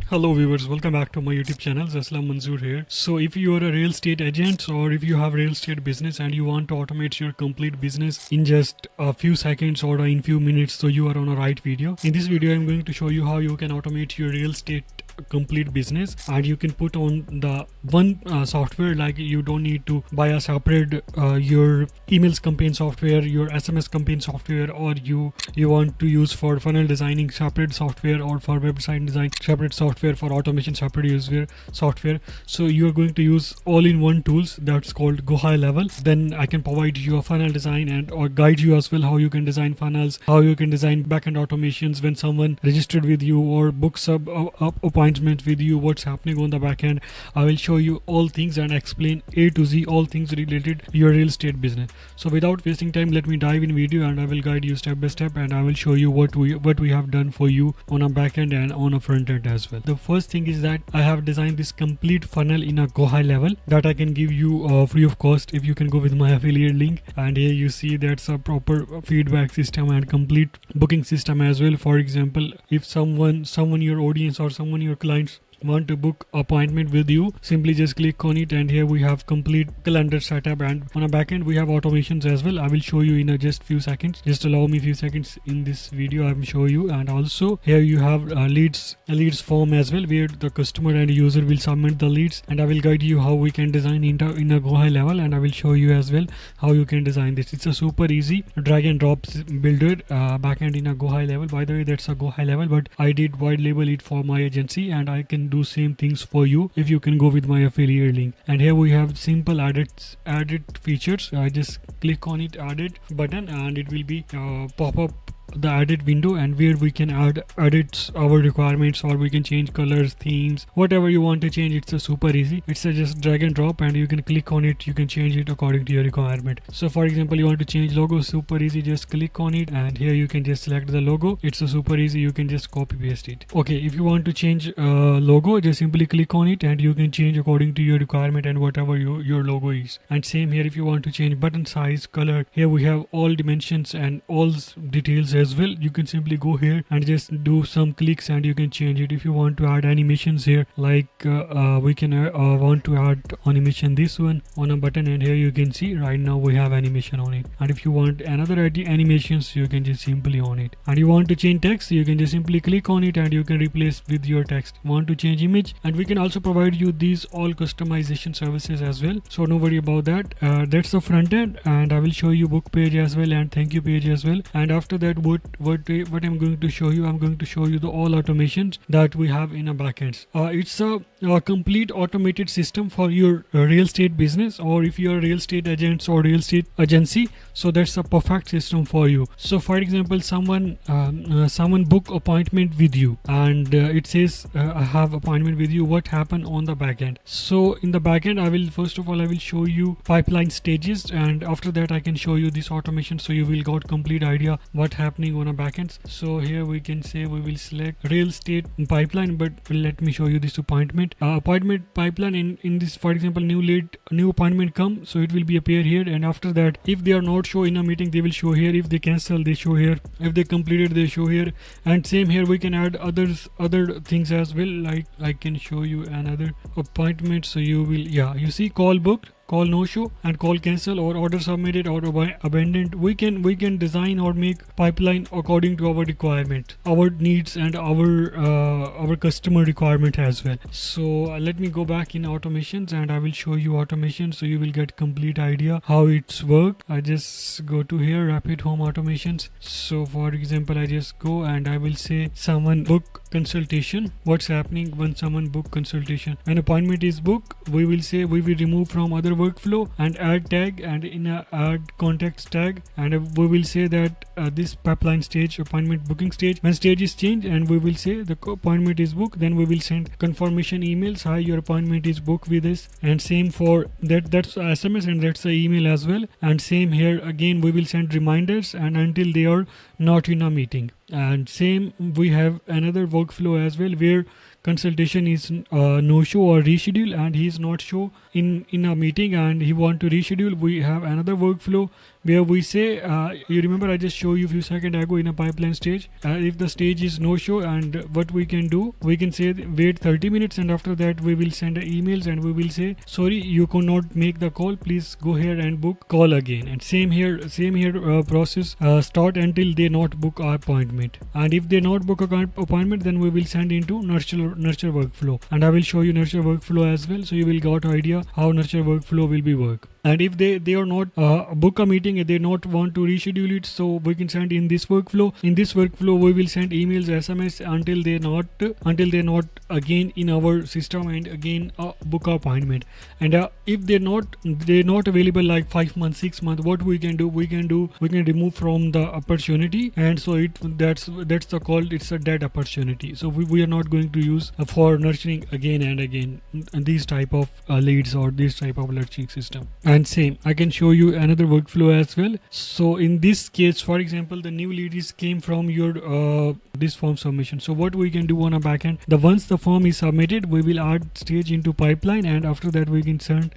Hello viewers, welcome back to my YouTube channel. Aslam Manzoor here. So if you are a real estate agent or if you have real estate business and you want to automate your complete business in just a few seconds or in few minutes, so you are on a right video. In this video I'm going to show you how you can automate your real estate complete business, and you can put on the one software. Like you don't need to buy a separate your emails campaign software, your SMS campaign software, or you want to use for funnel designing separate software, or for website design separate software, for automation separate user software. So you are going to use all-in-one tools that's called GoHighLevel. Then I can provide you a funnel design and or guide you as well how you can design funnels, how you can design backend automations when someone registered with you or books up appointment with you, what's happening on the back end. I will show you all things and explain A to Z all things related to your real estate business. So without wasting time, let me dive in video and I will guide you step by step, and I will show you what we have done for you on a back end and on a front end as well. The first thing is that I have designed this complete funnel in a GoHighLevel that I can give you free of cost if you can go with my affiliate link. And here you see that's a proper feedback system and complete booking system as well. For example, if someone your audience or someone your clients want to book appointment with you, simply just click on it, and here we have complete calendar setup, and on a back end we have automations as well. I will show you in just few seconds. Just allow me few seconds in this video. I will show you. And also here you have leads form as well, where the customer and user will submit the leads, and I will guide you how we can design in a GoHighLevel, and I will show you as well how you can design this. It's a super easy drag and drop builder backend in a GoHighLevel. By the way, that's a GoHighLevel, but I did white label it for my agency, and I can do same things for you if you can go with my affiliate link. And here we have simple added features. I just click on it, added button, and it will be pop up the added window, and where we can edit our requirements, or we can change colors, themes, whatever you want to change. It's a super easy. It's a just drag and drop, and you can click on it, you can change it according to your requirement. So for example, you want to change logo, super easy, just click on it, and here you can just select the logo. It's a super easy, you can just copy paste it. Okay, if you want to change logo, just simply click on it and you can change according to your requirement and whatever your logo is. And same here, if you want to change button size, color, here we have all dimensions and all details as well. You can simply go here and just do some clicks and you can change it. If you want to add animations here, like we can want to add animation, this one on a button, and here you can see right now we have animation on it. And if you want another animations, you can just simply on it. And you want to change text, you can just simply click on it and you can replace with your text. Want to change image, and we can also provide you these all customization services as well, so no worry about that. That's the front end, and I will show you book page as well and thank you page as well. And after that, what I'm going to show you, I'm going to show you the all automations that we have in a backend. It's a complete automated system for your real estate business, or if you're a real estate agent or real estate agency, so that's a perfect system for you. So for example, someone book appointment with you, and it says I have appointment with you. What happened on the backend? So in the backend, I will first of all show you pipeline stages, and after that I can show you this automation, so you will got complete idea what happening on a backend. So here we can say we will select real estate pipeline, but let me show you this appointment pipeline. In this, for example, new appointment come, so it will be appear here, and after that, if they are not show in a meeting, they will show here. If they cancel, they show here. If they completed, they show here. And same here, we can add other things as well, like I can show you another appointment. So you will, you see call booked, call no show, and call cancel, or order submitted or abandoned. We can design or make pipeline according to our requirement, our needs, and our customer requirement as well. So let me go back in automations and I will show you automation, so you will get complete idea how it's work. I just go to here, rapid home automations. So for example, I just go and I will say someone book consultation. What's happening when someone book consultation? When appointment is booked, we will say we will remove from other workflow and add tag, and in a add context tag, and we will say that this pipeline stage, appointment booking stage, when stage is changed, and we will say the appointment is booked, then we will send confirmation emails, hi, your appointment is booked with us. And same for that's SMS and that's the email as well. And same here again, we will send reminders and until they are not in a meeting. And same, we have another workflow as well, where consultation is no show or reschedule, and he is not show in a meeting and he want to reschedule, we have another workflow where we say, you remember I just showed you a few seconds ago in a pipeline stage, if the stage is no show, and what we can do, we can say wait 30 minutes, and after that we will send emails and we will say sorry, you could not make the call, please go here and book call again. And same here process start until they not book our appointment, and if they not book a appointment, then we will send into nurture workflow, and I will show you nurture workflow as well, so you will got idea how nurture workflow will be work. And if they are not book a meeting and they not want to reschedule it, so we can send in this workflow. In this workflow we will send emails, SMS until they not again in our system and again book a appointment. And if they're not available like 5 months, 6 months, what we can do, we can remove from the opportunity, and so that's the call, it's a dead opportunity. So we are not going to use for nurturing again and again these type of leads or this type of nurturing system. And same, I can show you another workflow as well. So in this case, for example, the new lead came from your this form submission. So what we can do on a backend, once the form is submitted, we will add stage into pipeline, and after that we can send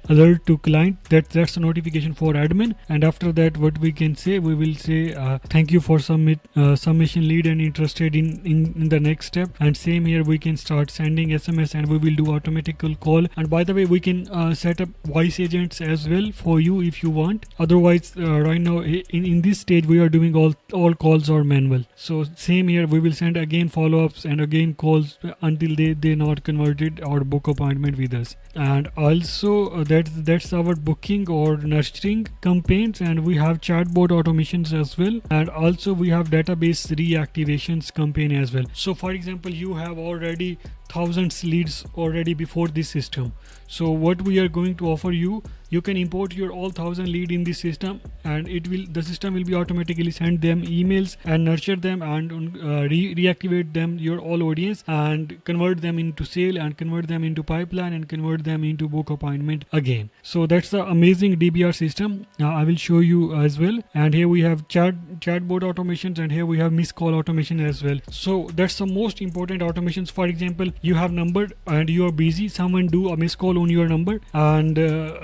alert to client, that's a notification for admin. And after that what we can say, we will say thank you for submission lead and interested in the next step. And same here, we can start sending SMS and we will do automatical call. And by the way, we can set up voice agents as well for you if you want. Otherwise right now in this stage we are doing all calls are manual. So same here, we will send again follow-ups and again calls until they not converted or book appointment with us. And also that's our booking or nurturing campaigns. And we have chatbot automations as well, and also we have database reactivations campaign as well. So for example, you have already thousands leads already before this system. So what we are going to offer you, you can import your all 1000 lead in this system, and the system will be automatically send them emails and nurture them and reactivate them your all audience and convert them into sale and convert them into pipeline and convert them into book appointment again. So that's the amazing DBR system. I will show you as well. And here we have chatbot automations, and here we have missed call automation as well. So that's the most important automations. For example, you have number and you are busy, someone do a missed call on your number and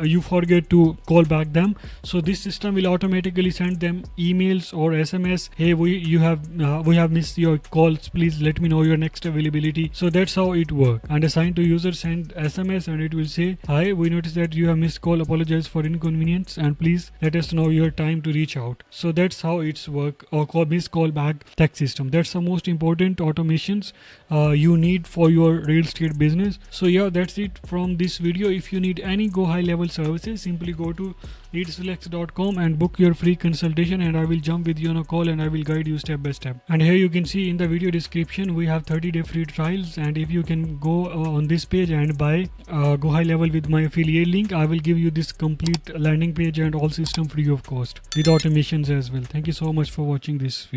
you forget to call back them. So this system will automatically send them emails or SMS, hey, we have missed your calls, please let me know your next availability. So that's how it works. And assign to user send SMS and it will say, hi, we noticed that you have missed call, apologize for inconvenience and please let us know your time to reach out. So that's how it's work, or missed call back text system. That's the most important automations you need for your real estate business. So yeah, that's it from this video. If you need any Go High Level services, simply go to leadselects.com and book your free consultation, and I will jump with you on a call and I will guide you step by step. And here you can see in the video description we have 30-day free trials, and if you can go on this page and buy Go High Level with my affiliate link, I will give you this complete landing page and all system free of cost with automations as well. Thank you so much for watching this video.